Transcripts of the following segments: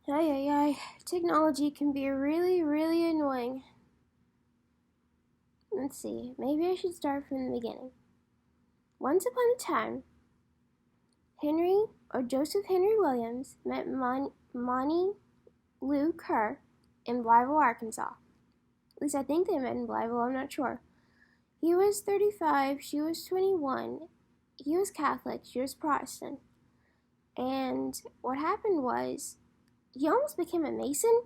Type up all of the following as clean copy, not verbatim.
Ay, ay, ay. Technology can be really, really annoying. Let's see. Maybe I should start from the beginning. Once upon a time, Henry, or Joseph Henry Williams, met Monty Lou Kerr in Blytheville, Arkansas. At least I think they met in Blytheville, I'm not sure. He was 35, she was 21. He was Catholic, she was Protestant. And what happened was, he almost became a Mason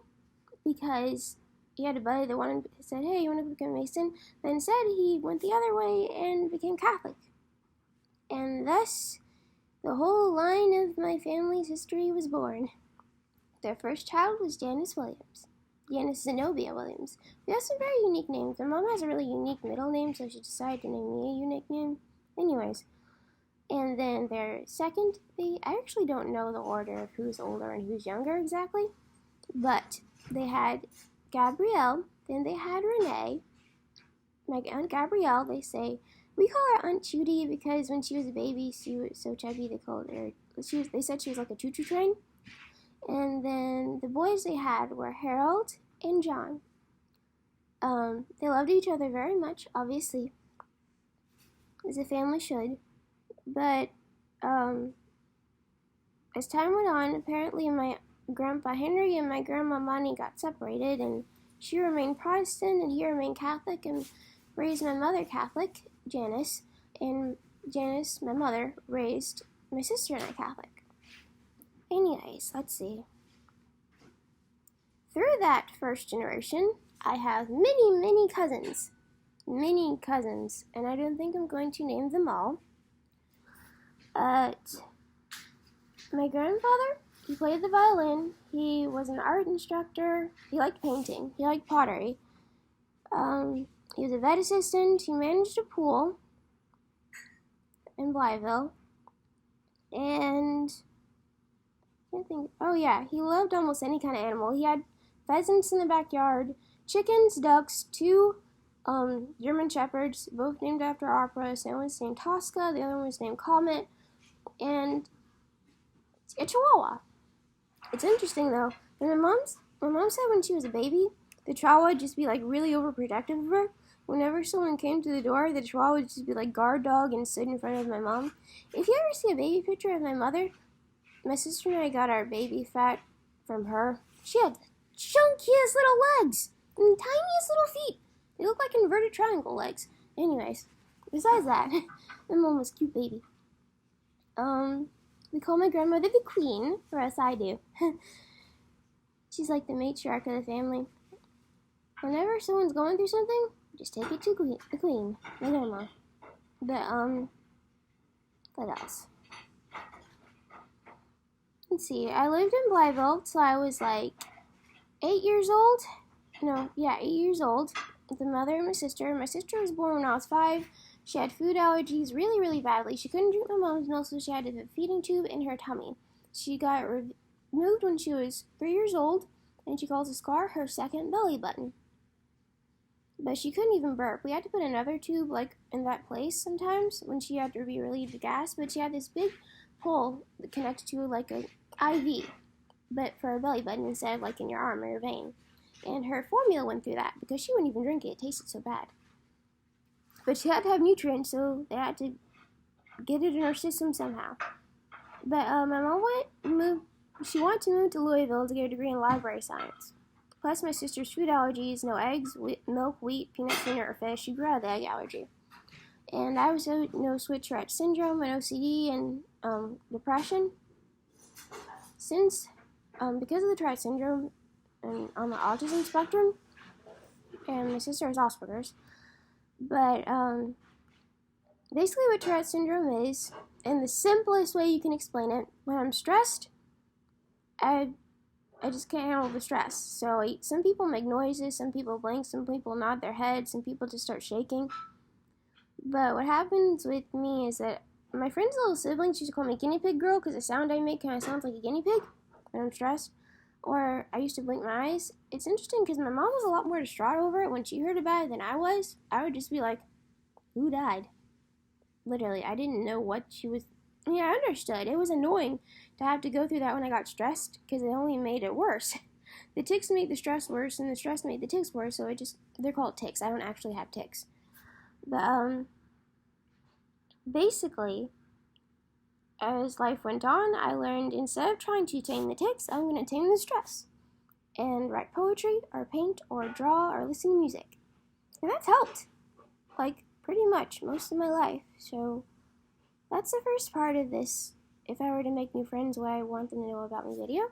because he had a buddy that said, hey, you want to become a Mason? But instead, he went the other way and became Catholic. And thus, the whole line of my family's history was born. Their first child was Janice Williams. Janice Zenobia Williams. We have some very unique names. My mom has a really unique middle name, so she decided to name me a unique name. Anyways. And then their second, I actually don't know the order of who's older and who's younger exactly, but they had Gabrielle, then they had Renee. My Aunt Gabrielle, we call her Aunt Judy because when she was a baby, she was so chubby, they said she was like a choo-choo train. And then the boys they had were Harold and John. They loved each other very much, obviously, as a family should. But as time went on, apparently my Grandpa Henry and my Grandma Monty got separated, and she remained Protestant and he remained Catholic and raised my mother Catholic, Janice, and Janice, my mother, raised my sister and I Catholic. Anyways, let's see. Through that first generation, I have many, many cousins. Many cousins, and I don't think I'm going to name them all. My grandfather, he played the violin. He was an art instructor. He liked painting. He liked pottery. He was a vet assistant. He managed a pool in Blytheville. And he loved almost any kind of animal. He had pheasants in the backyard, chickens, ducks, two German shepherds, both named after operas. One was named Tosca, the other one was named Comet, and a Chihuahua. It's interesting though. And my mom said when she was a baby, the Chihuahua would just be like really overprotective of her. Whenever someone came to the door, the Chihuahua would just be like guard dog and sit in front of my mom. If you ever see a baby picture of my mother, my sister and I got our baby fat from her. She had the chunkiest little legs and tiniest little feet. They look like inverted triangle legs. Anyways, besides that, my mom was a cute baby. We call my grandmother the Queen, or else I do. She's like the matriarch of the family. Whenever someone's going through something, just take it to the Queen, my grandma. But, what else? Let's see, I lived in Blytheville till I was like 8 years old. 8 years old. With the mother and my sister. My sister was born when I was 5. She had food allergies really, really badly. She couldn't drink my mom's milk, so she had a feeding tube in her tummy. She got removed when she was 3 years old, and she calls the scar her second belly button. But she couldn't even burp. We had to put another tube in that place sometimes when she had to be relieved of gas, but she had this big hole that connected to like an IV, but for a belly button instead of like in your arm or your vein. And her formula went through that because she wouldn't even drink it. It tasted so bad. But she had to have nutrients, so they had to get it in her system somehow. But my mom she wanted to move to Louisville to get a degree in library science. Plus my sister's food allergies, no eggs, milk, wheat, peanuts, peanut, or fish. She grew out of the egg allergy. And I was switch Tourette syndrome and OCD and depression. Because of the Tourette syndrome and on the autism spectrum, and my sister has Asperger's. But basically what Tourette syndrome is, in the simplest way you can explain it, when I'm stressed, I just can't handle the stress. So some people make noises, some people blink, some people nod their heads, some people just start shaking. But what happens with me is that my friend's little siblings used to call me guinea pig girl because the sound I make kind of sounds like a guinea pig when I'm stressed. Or I used to blink my eyes. It's interesting because my mom was a lot more distraught over it when she heard about it than I was. I would just be like, who died? Literally, I didn't know what she was. I understood. It was annoying to have to go through that when I got stressed, because it only made it worse. The tics made the stress worse, and the stress made the tics worse, so they're called tics. I don't actually have tics. But, basically, as life went on, I learned instead of trying to tame the tics, I'm going to tame the stress and write poetry or paint or draw or listen to music. And that's helped, like, pretty much most of my life. So that's the first part of this, if I were to make new friends, what I want them to know about me video.